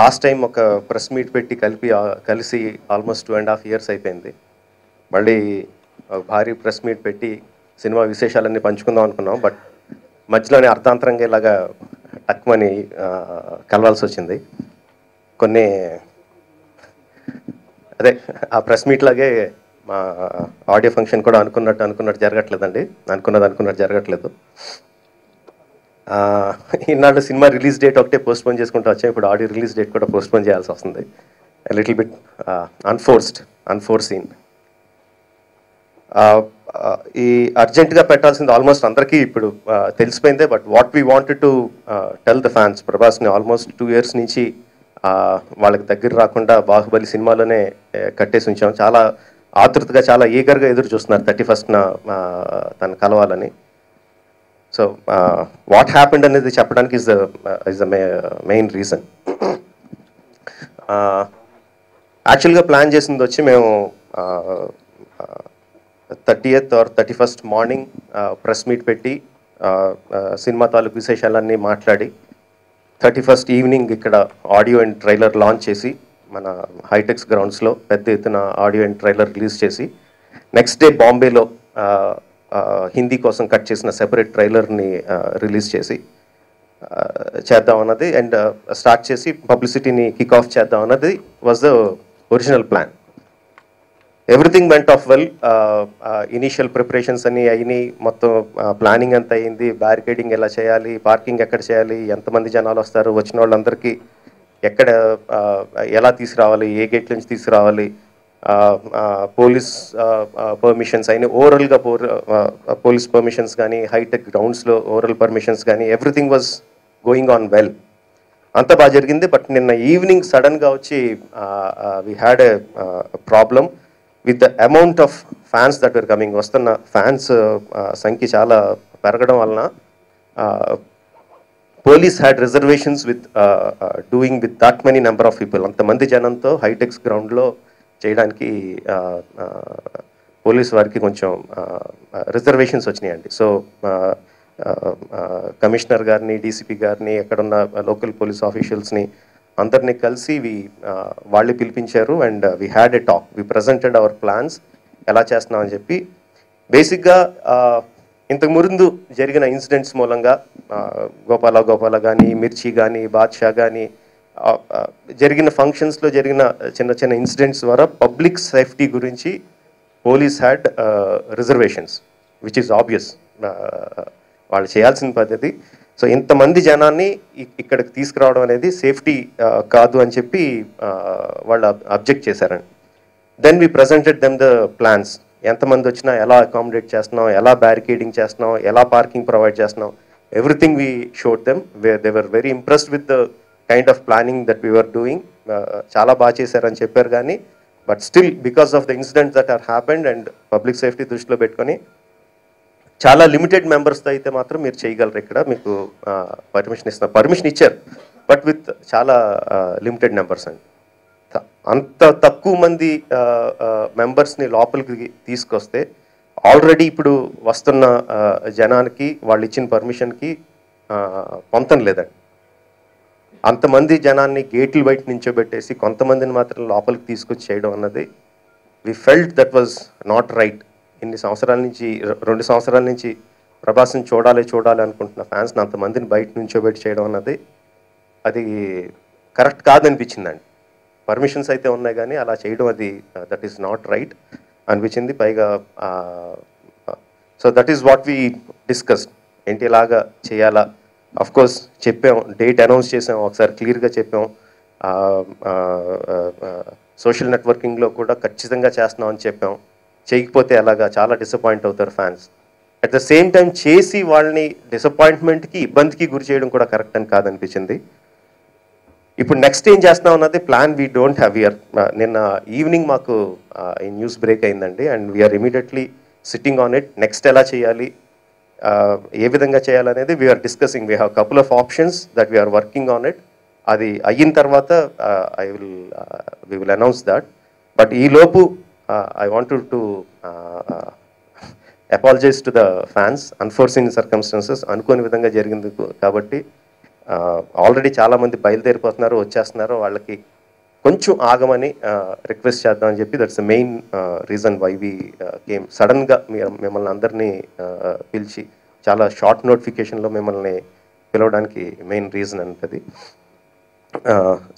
Last time ఒక press meet పెట్టి కలిసి ఆల్మోస్ట్ 2.5 years అయిపోయింది. మళ్ళీ భారీ ప్రెస్ మీట్ పెట్టి సినిమా విశేషాలన్నీ పంచుకుందాం అనుకున్నాం. బట్ మధ్యలోనే అర్థాంతరంగా ఇలాగా టక్మని కలవాల్సి వచ్చింది. కొన్ని అదే ఆ ప్రెస్ మీట్ లాగే మా ఆడియో ఫంక్షన్ కూడా అనుకున్నట్టు జరగట్లేదండి. అనుకున్నది జరగట్లేదు. ఈనాడు సినిమా రిలీజ్ డేట్ ఒకటే పోస్ట్పోన్ చేసుకుంటూ వచ్చాం. ఇప్పుడు ఆడియో రిలీజ్ డేట్ కూడా పోస్ట్పోన్ చేయాల్సి వస్తుంది. Little bit unforeseen. ఈ అర్జెంటుగా పెట్టాల్సింది ఆల్మోస్ట్ అందరికీ ఇప్పుడు తెలిసిపోయిందే. But what we wanted to tell the fans, ప్రభాస్ని ఆల్మోస్ట్ 2 years నుంచి వాళ్ళకి దగ్గర రాకుండా బాహుబలి సినిమాలోనే కట్టేసి ఉంచాం. చాలా ఆతృతగా, చాలా ఈగర్గా ఎదురు చూస్తున్నారు 31st తను కలవాలని. సో వాట్ హ్యాపెండ్ అనేది చెప్పడానికి ఇస్ ద మెయిన్ రీజన్. యాక్చువల్గా ప్లాన్ చేసింది వచ్చి మేము 30th or 31st morning press meet పెట్టి సినిమా తాలూకు విశేషాలన్నీ మాట్లాడి 31st ఈవినింగ్ ఇక్కడ ఆడియో అండ్ ట్రైలర్ లాంచ్ చేసి మన హైటెక్స్ గ్రౌండ్స్లో పెద్ద ఎత్తున ఆడియో అండ్ ట్రైలర్ రిలీజ్ చేసి నెక్స్ట్ డే బాంబేలో హిందీ కోసం కట్ చేసిన సెపరేట్ ట్రైలర్ని రిలీజ్ చేసి చేద్దాం అన్నది అండ్ స్టార్ట్ చేసి పబ్లిసిటీని కిక్ ఆఫ్ చేద్దాం అన్నది was the original plan. Everything went off well. Initial preparations అన్నీ అయినాయి, మొత్తం ప్లానింగ్ అంతా అయింది. బ్యారికేడింగ్ ఎలా చేయాలి, పార్కింగ్ ఎక్కడ చేయాలి, ఎంతమంది జనాలు వస్తారు, వచ్చిన వాళ్ళందరికీ ఎక్కడ ఎలా తీసుకురావాలి, ఏ గేట్ నుంచి తీసుకురావాలి, పోలీస్ పర్మిషన్స్ అయినా ఓవరాల్గా పోలీస్ పర్మిషన్స్ కానీ హైటెక్ గ్రౌండ్స్లో ఓవరాల్ పర్మిషన్స్ కానీ everything was going on well. అంత బాగా జరిగింది. బట్ నిన్న ఈవినింగ్ సడన్గా వచ్చి we had a problem with the amount of fans that were coming. వస్తున్న ఫ్యాన్స్ సంఖ్య చాలా పెరగడం వలన police had reservations with doing with that many number of people. అంతమంది జనంతో హైటెక్స్ గ్రౌండ్లో చేయడానికి పోలీస్ వారికి కొంచెం రిజర్వేషన్స్ వచ్చినాయండి. సో కమిషనర్ గారిని, డీసీపీ గారిని, ఎక్కడున్న లోకల్ పోలీస్ ఆఫీషియల్స్ని అందరినీ కలిసి వాళ్ళు పిలిపించారు and we had a talk. We presented hour plans ఎలా చేస్తున్నామని చెప్పి. బేసిక్గా ఇంతకు ముందు జరిగిన ఇన్సిడెంట్స్ మూలంగా గోపాల కానీ, మిర్చి కానీ, బాద్షా కానీ జరిగిన ఫంక్షన్స్లో జరిగిన చిన్న ఇన్సిడెంట్స్ ద్వారా పబ్లిక్ సేఫ్టీ గురించి police had reservations which is obvious. వాళ్ళు చేయాల్సిన పద్ధతి. సో ఇంతమంది జనాన్ని ఇక్కడికి తీసుకురావడం అనేది సేఫ్టీ కాదు అని చెప్పి వాళ్ళు అబ్జెక్ట్ చేశారండి. Then we presented them the plans. ఎంతమంది వచ్చినా ఎలా అకామిడేట్ చేస్తున్నాం, ఎలా బ్యారికేడింగ్ చేస్తున్నాం, ఎలా పార్కింగ్ ప్రొవైడ్ చేస్తున్నాం, everything we showed them. They were very impressed with the kind of planning that we were doing. చాలా బాగా చేశారని చెప్పారు. కానీ but still because of the incidents that are happened and public safety దృష్టిలో పెట్టుకొని చాలా limited మెంబర్స్తో అయితే మాత్రం మీరు చేయగలరు, ఇక్కడ మీకు పర్మిషన్ ఇస్తున్నారు. పర్మిషన్ ఇచ్చారు బట్ విత్ చాలా లిమిటెడ్ నెంబర్స్ అండి. అంత తక్కువ మంది మెంబర్స్ని లోపలికి తీసుకొస్తే ఆల్రెడీ ఇప్పుడు వస్తున్న జనానికి వాళ్ళు ఇచ్చిన పర్మిషన్కి పొంతం లేదండి. అంతమంది జనాన్ని గేట్లు బయట నించోబెట్టేసి కొంతమందిని మాత్రం లోపలికి తీసుకొచ్చి చేయడం అన్నది we felt that was not right. ఇన్ని సంవత్సరాల నుంచి 2 సంవత్సరాల నుంచి ప్రభాస్ని చూడాలి అనుకుంటున్న ఫ్యాన్స్ని అంతమందిని బయట నుంచోబెట్టి చేయడం అన్నది అది కరెక్ట్ కాదనిపించిందండి. పర్మిషన్స్ అయితే ఉన్నాయి కానీ అలా చేయడం అది దట్ ఈస్ నాట్ రైట్ అనిపించింది. పైగా so that is what we discussed. ఏంటి ఇలాగా చేయాలా? అఫ్కోర్స్ చెప్పాం, డేట్ అనౌన్స్ చేసాం, ఒకసారి క్లియర్గా చెప్పాం. సోషల్ నెట్వర్కింగ్లో కూడా ఖచ్చితంగా చేస్తున్నాం అని చెప్పాం. చేయకపోతే అలాగా చాలా డిసప్పాయింట్ అవుతారు fans. At the same time చేసి వాళ్ళని డిసప్పాయింట్మెంట్కి, ఇబ్బందికి గురి చేయడం కూడా కరెక్ట్ అని కాదనిపించింది. ఇప్పుడు నెక్స్ట్ ఏం చేస్తున్నాం అన్నది ప్లాన్ వీ డోంట్ హ్యావ్. నిన్న ఈవినింగ్ మాకు ఈ న్యూస్ బ్రేక్ అయిందండి and we are immediately sitting on it. Next ఎలా చేయాలి, ఏ విధంగా చేయాలనేది we are discussing. We have couple of options that we are working on it. అది అయిన తర్వాత we will announce that. But ఈలోపు I wanted to apologize to the fans. Unforeseen circumstances, అనుకోని విధంగా జరిగింది కాబట్టి ఆల్రెడీ చాలామంది బయలుదేరిపోతున్నారు, వచ్చేస్తున్నారు, వాళ్ళకి కొంచెం ఆగమని రిక్వెస్ట్ చేద్దామని చెప్పి that's the main reason why we came. సడన్గా మిమ్మల్ని అందరినీ పిలిచి చాలా షార్ట్ నోటిఫికేషన్లో మిమ్మల్ని పిలవడానికి మెయిన్ రీజన్ అంటది.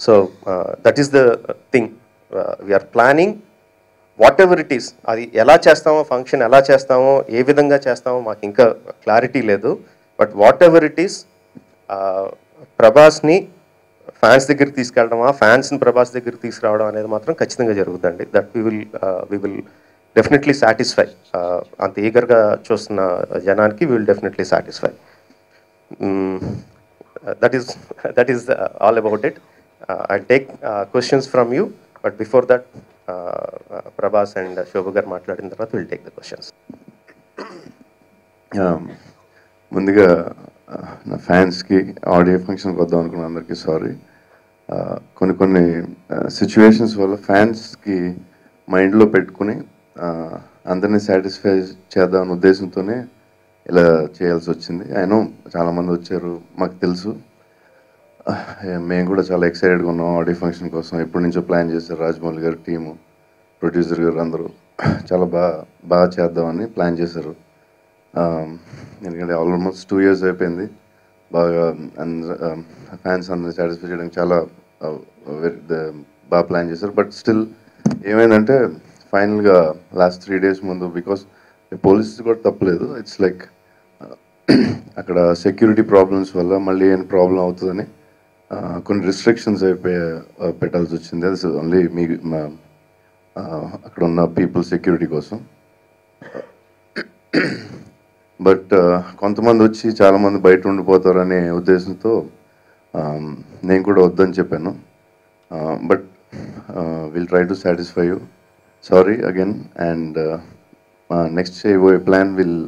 So that is the thing, we are planning whatever it is. అది ఎలా చేస్తామో, ఫంక్షన్ ఎలా చేస్తామో, ఏ విధంగా చేస్తామో మాకు ఇంకా క్లారిటీ లేదు. But whatever it is, ప్రభాస్ని ఫ్యాన్స్ దగ్గరికి తీసుకెళ్ళడమా, ఫ్యాన్స్ని ప్రభాస్ దగ్గరికి తీసుకురావడం అనేది మాత్రం ఖచ్చితంగా జరుగుతుందండి. That we will definitely satisfy. అంత ఈగర్గా చూస్తున్న జనానికి we will definitely satisfy. That is all about it. I take questions from you, but before that Prabhas and Shobha garu మాట్లాడిన తర్వాత విల్ టేక్ ద క్వశ్చన్స్. ముందుగా నా ఫ్యాన్స్కి ఆడియో ఫంక్షన్కి వద్దాం అనుకున్న అందరికీ సారీ. కొన్ని సిచ్యువేషన్స్ వల్ల ఫ్యాన్స్కి మైండ్లో పెట్టుకుని అందరినీ సాటిస్ఫై చేద్దామన్న ఉద్దేశంతోనే ఇలా చేయాల్సి వచ్చింది. అయినో చాలామంది వచ్చారు, మాకు తెలుసు. మేము కూడా చాలా ఎక్సైటెడ్గా ఉన్నాం ఆడియో ఫంక్షన్ కోసం. ఎప్పటి నుంచో ప్లాన్ చేశారు రాజమౌళి గారు, టీము, ప్రొడ్యూసర్ గారు అందరూ చాలా బాగా చేద్దామని ప్లాన్ చేశారు. ఎందుకంటే ఆల్మోస్ట్ 2 years అయిపోయింది. బాగా ఫ్యాన్స్ అందరినీ సాటిస్ఫై చేయడానికి చాలా బాగా ప్లాన్ చేశారు. బట్ స్టిల్ ఏమైందంటే ఫైనల్గా లాస్ట్ 3 days ముందు, బికాస్ పోలీస్ కూడా తప్పలేదు, ఇట్స్ లైక్ అక్కడ సెక్యూరిటీ ప్రాబ్లమ్స్ వల్ల మళ్ళీ ఏం ప్రాబ్లం అవుతుందని కొన్ని రిస్ట్రిక్షన్స్ పెట్టాల్సి వచ్చింది. అది ఓన్లీ అక్కడ ఉన్న పీపుల్ సెక్యూరిటీ కోసం. బట్ కొంతమంది వచ్చి చాలామంది బయట ఉండిపోతారనే ఉద్దేశంతో నేను కూడా వద్దని చెప్పాను. But will try to satisfy you. Sorry again. And next చేయబోయే plan will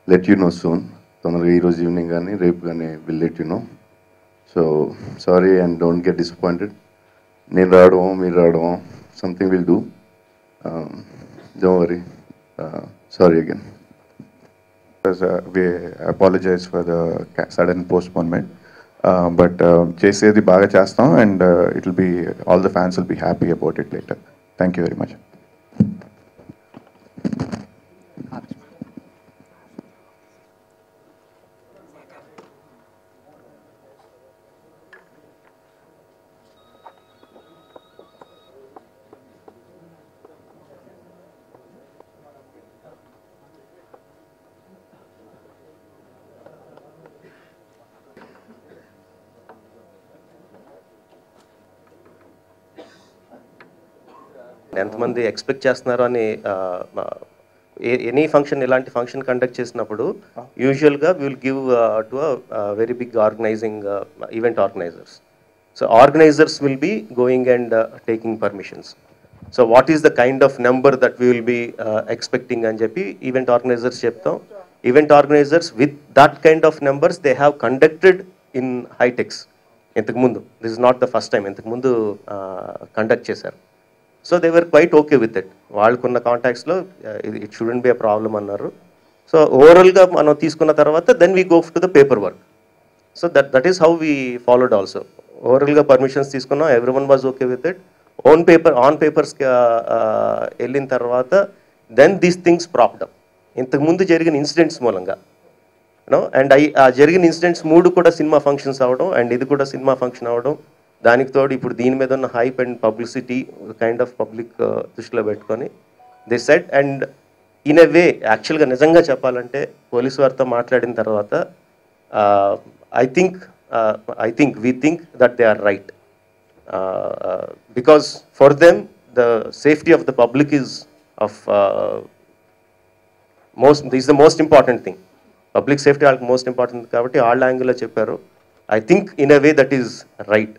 let you know soon. తొందరగా ఈరోజు ఈవినింగ్ కానీ రేపు కానీ will let you know. So sorry and don't get disappointed. నేను రావడమో మీరు రావడమో, something will do. Don't worry. Sorry again. We apologize for the sudden postponement, but చేసేది బాగా చేస్తాం, and it will be, all the fans will be happy about it later. Thank you very much. ఎంతమంది expect చేస్తున్నారు అని, any function, ఇలాంటి function conduct చేసినప్పుడు యూజువల్గా we will give to very big organising event organisers. So organisers will be going and taking permissions. So what is the kind of number that we will be expecting అని చెప్పి event organisers చెప్తాం. Event organisers with that kind of numbers they have conducted in HITEX ఇంతకుముందు. This is not the first time, ఇంతకుముందు conduct చేశారు. So they were quite okay with it. వాళ్ళకున్న కాంటాక్ట్స్లో it shouldn't be a problem అన్నారు. So ఓవరాల్గా మనం తీసుకున్న తర్వాత then we go to the paper work. So that is how we followed also. ఓవరాల్గా పర్మిషన్స్ తీసుకున్నాం, everyone was okay with it. On పేపర్స్కి వెళ్ళిన తర్వాత then these things propped up. ఇంతకుముందు జరిగిన ఇన్సిడెంట్స్ మూలంగా అండ్ జరిగిన ఇన్సిడెంట్స్ 3 కూడా సినిమా ఫంక్షన్స్ అవ్వడం, అండ్ ఇది కూడా సినిమా ఫంక్షన్ అవ్వడం, దానికి తోడు ఇప్పుడు దీని మీద ఉన్న hype and publicity kind of public దృష్టిలో పెట్టుకొని they said. And in a way యాక్చువల్గా నిజంగా చెప్పాలంటే పోలీసు వారితో మాట్లాడిన తర్వాత I think we think that they are right. Because for them the safety of the public is of the most important thing. Public safety వాళ్ళకి most important కాబట్టి వాళ్ళ యాంగిల్లో చెప్పారు. I think in a way that is right.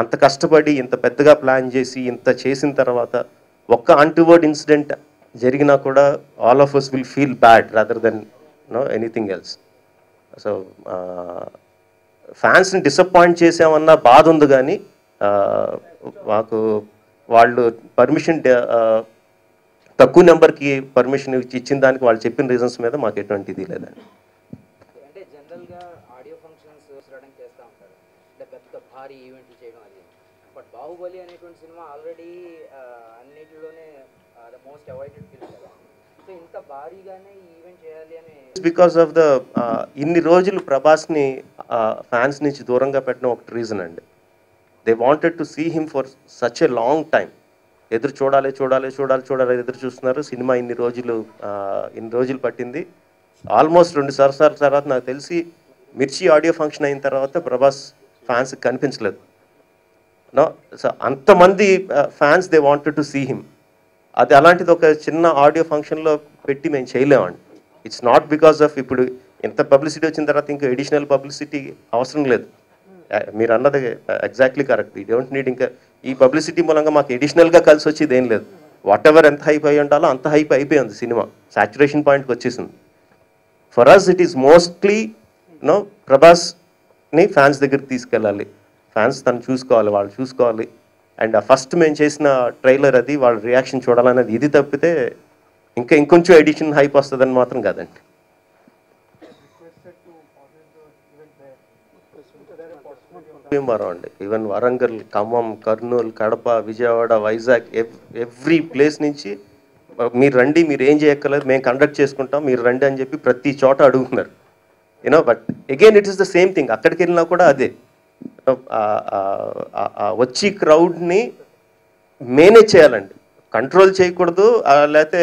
అంత కష్టపడి ఇంత పెద్దగా plan చేసి ఇంత చేసిన తర్వాత ఒక్క అన్టువర్డ్ ఇన్సిడెంట్ జరిగినా కూడా all of us will feel bad rather than anything else. So ఫ్యాన్స్ని డిసప్పాయింట్ చేసామన్న బాధ ఉంది, కానీ మాకు వాళ్ళు పర్మిషన్ తక్కువ నెంబర్కి పర్మిషన్ ఇచ్చిన దానికి వాళ్ళు చెప్పిన రీజన్స్ మీద మాకు ఎటువంటిది లేదండి. బాహుబలి అనేటువంటి సినిమా ఆల్రెడీ అన్నిటిలోనే ద మోస్ట్ అవాయిడెడ్ ఫిల్మ్ కదా. సో ఇంత భారీగానే ఈ ఈవెంట్ చేయాలి అని బికాస్ ఆఫ్ ద ఇన్ని రోజులు ప్రభాస్ని ఫ్యాన్స్ నుంచి దూరంగా పెట్టిన ఒక రీజన్ అండి. They wanted to see him for such a long time. ఎదురు చూడాలి ఎదురు చూస్తున్నారు. సినిమా ఇన్ని రోజులు పట్టింది. ఆల్మోస్ట్ 2 సంవత్సరాల తర్వాత నాకు తెలిసి మిర్చి ఆడియో ఫంక్షన్ అయిన తర్వాత ప్రభాస్ ఫ్యాన్స్ కనిపించలేదు. నో, సో అంతమంది fans they wanted to see him. అది అలాంటిది ఒక చిన్న ఆడియో ఫంక్షన్లో పెట్టి మేము చేయలేమండి. ఇట్స్ నాట్ బికాస్ ఆఫ్ ఇప్పుడు ఇంత పబ్లిసిటీ వచ్చిన తర్వాత ఇంకా ఎడిషనల్ పబ్లిసిటీ అవసరం లేదు. మీరు అన్నది ఎగ్జాక్ట్లీ కరెక్ట్. ఈ డోంట్ నీడ్ ఇంకా ఈ పబ్లిసిటీ మూలంగా మాకు ఎడిషనల్గా కలిసి వచ్చేది ఏం లేదు. వాట్ ఎవర్ ఎంత హైప్ అయి ఉండాలో అంత హైప్ అయిపోయింది. సినిమా సాచురేషన్ పాయింట్కి వచ్చేసింది. For us it is mostly ప్రభాస్ని ఫ్యాన్స్ దగ్గరికి తీసుకెళ్ళాలి. ఫ్యాన్స్ తను చూసుకోవాలి, వాళ్ళు చూసుకోవాలి. అండ్ ఫస్ట్ మేము చేసిన ట్రైలర్ అది వాళ్ళ రియాక్షన్ చూడాలనేది. ఇది తప్పితే ఇంకొంచెం ఎడిషన్ హైప్ వస్తుందని మాత్రం కాదండి. భీమవరం అండి, even Warangal, Khammam, Kurnool, Kadapa, Vijayawada, Vizag, every place నుంచి మీరు రండి, మీరు ఏం చేయక్కర్లేదు, మేము కండక్ట్ చేసుకుంటాం, మీరు రండి అని చెప్పి ప్రతి చోట అడుగుతున్నారు. But again it is the same thing. అక్కడికి వెళ్ళినా కూడా అదే వచ్చి క్రౌడ్ని మేనేజ్ చేయాలండి. కంట్రోల్ చేయకూడదు, లేకపోతే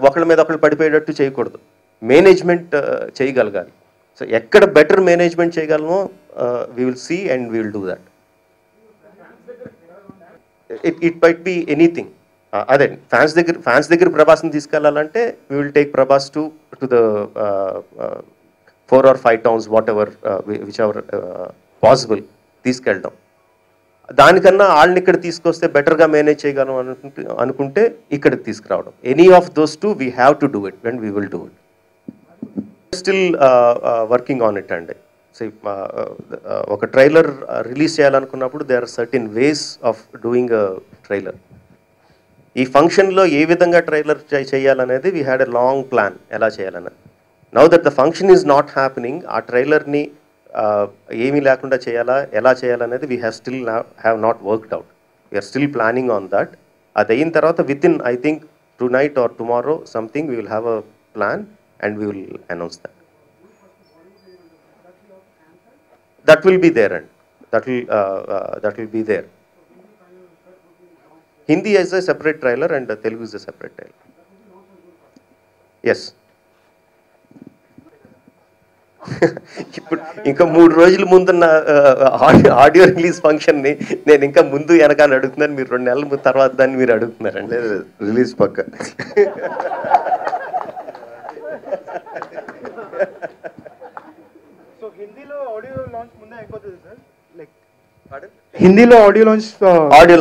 ఒకళ్ళ మీద ఒకళ్ళు పడిపోయేటట్టు చేయకూడదు. మేనేజ్మెంట్ చేయగలగాలి. సో ఎక్కడ బెటర్ మేనేజ్మెంట్ చేయగలమో we will see and we will do that. It might be anything. అదే ఫ్యాన్స్ దగ్గర ప్రభాస్ని తీసుకెళ్లాలంటే we will take Prabhas to the 4 or 5 towns, whatever whichever possible తీసుకెళ్ళడం. దానికన్నా వాళ్ళని ఇక్కడ తీసుకొస్తే బెటర్గా మేనేజ్ చేయగలం అనుకుంటే ఇక్కడికి తీసుకురావడం. Any of those two we have to do it and we will do it. Still working on it అండి. సో ఒక ట్రైలర్ రిలీజ్ చేయాలనుకున్నప్పుడు they are certain ways of doing a trailer. ఈ ఫంక్షన్లో ఏ విధంగా ట్రైలర్ చేయాలనేది we had a long plan ఎలా చేయాలనేది. Now that the function is not happening, ఆ ట్రైలర్ని ఏమీ లేకుండా చేయాలా, ఎలా చేయాలనేది we have not worked out. We are still planning on that. అది అయిన తర్వాత within I think tonight or tomorrow something we will have a plan and we will announce that. That will be there, and that will be there. Hindi is a separate trailer and Telugu is a separate trailer. Yes. ఇప్పుడు ఇంకా 3 రోజుల ముందున్న audio release ఫంక్షన్ని నేను ఇంకా ముందు వెనకాల అడుగుతున్నాను, మీరు 2 నెలల తర్వాత దాన్ని మీరు అడుగుతున్నారండి. రిలీజ్ పక్క. సో హిందీలో ఆడియో లాంచ్ ముందే అయిపోతుంది సార్, లైక్ హిందీలో ఆడియో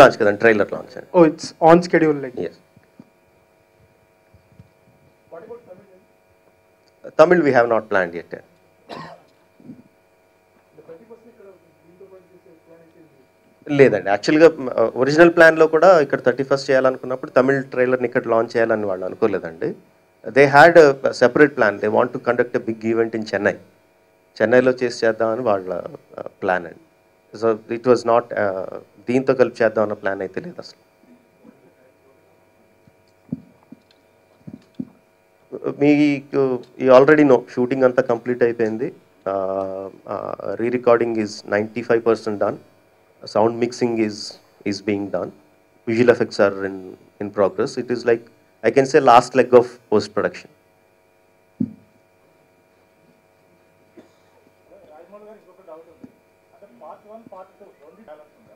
లాంచ్ కదండి, trailer launch. Oh it's on schedule like. Yes. Tamil we have not planned yet. లేదండి, యాక్చువల్గా ఒరిజినల్ ప్లాన్లో కూడా ఇక్కడ 31st చేయాలనుకున్నప్పుడు తమిళ్ ట్రైలర్ని ఇక్కడ లాంచ్ చేయాలని వాళ్ళు అనుకోలేదండి. They had separate plan. They want to conduct a big event in చెన్నైలో చేద్దామని వాళ్ళ ప్లాన్ అండి. సో ఇట్ వాజ్ నాట్ దీంతో కలిపి చేద్దాం అన్న ప్లాన్ అయితే లేదు అసలు. మీకు ఈ ఆల్రెడీ షూటింగ్ అంతా కంప్లీట్ అయిపోయింది. Re recording is 95% done. Sound mixing is being done. Visual effects are in progress. It is like, I can say, last leg of post production.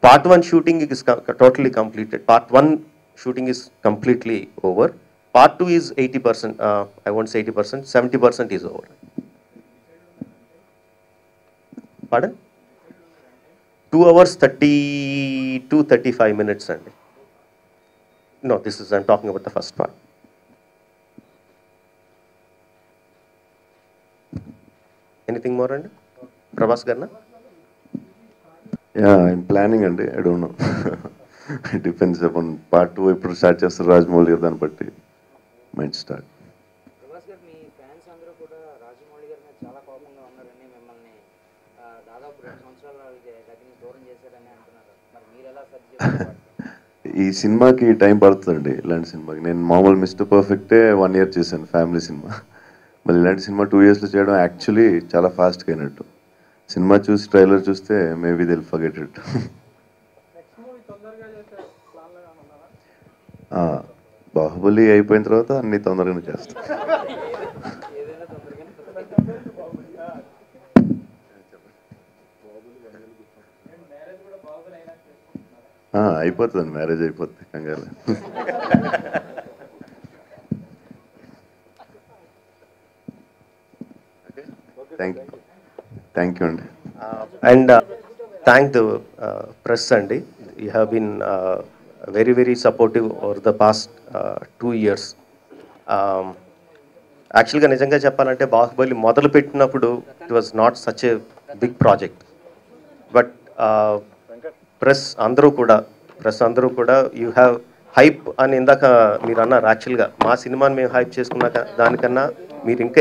Part 1 shooting is totally completed. Part 1 shooting is completely over. Part 2 is 80%. I won't say 80%. 70% is over. Pardon? 2 hours 35 minutes అండి. No, I'm talking about the first part. Anything more అండి? Prabhas గారినా? Yeah, I'm planning అండి. I don't know. It depends upon part 2 ఎప్పుడు start చేస్తారు రాజమౌళి గారు, దాన్ని బట్టి might start. Prabhas గారు, మీ fans అందరూ కూడా రాజమౌళి గారి మీద చాలా కోపంగా ఉన్నారని, మిమ్మల్ని దాదాపు 2 సంవత్సరాలు దగ్గర దూరం చేశారని అంటున్నారు. మరి మీరు ఈ సినిమాకి టైం పడుతుందండి. ఇలాంటి సినిమాకి నేను మామూలు మిస్టర్ పర్ఫెక్టే 1 year చేశాను, ఫ్యామిలీ సినిమా. మళ్ళీ ఇలాంటి సినిమా 2 yearsలో చేయడం యాక్చువల్లీ చాలా ఫాస్ట్గా అయినట్టు. సినిమా చూసి ట్రైలర్ చూస్తే maybe they'll forget it. Baahubali అయిపోయిన తర్వాత అన్ని తొందరగానే చేస్తాం. అయిపోతుంది, మ్యారేజ్ అయిపోతుంది కంగారు. థ్యాంక్ యూ అండి. అండ్ థ్యాంక్ ద ప్రెస్ అండి. You have been very very supportive over the past 2 years. యాక్చువల్గా నిజంగా చెప్పాలంటే బాహుబలి మొదలు పెట్టినప్పుడు it was not such a big project. But press అందరూ కూడా యూ హ్యావ్ హైప్ అని ఇందాక మీరు అన్నారు. యాక్చువల్గా మా సినిమాని మేము హైప్ చేసుకున్నాక దానికన్నా మీరు ఇంకా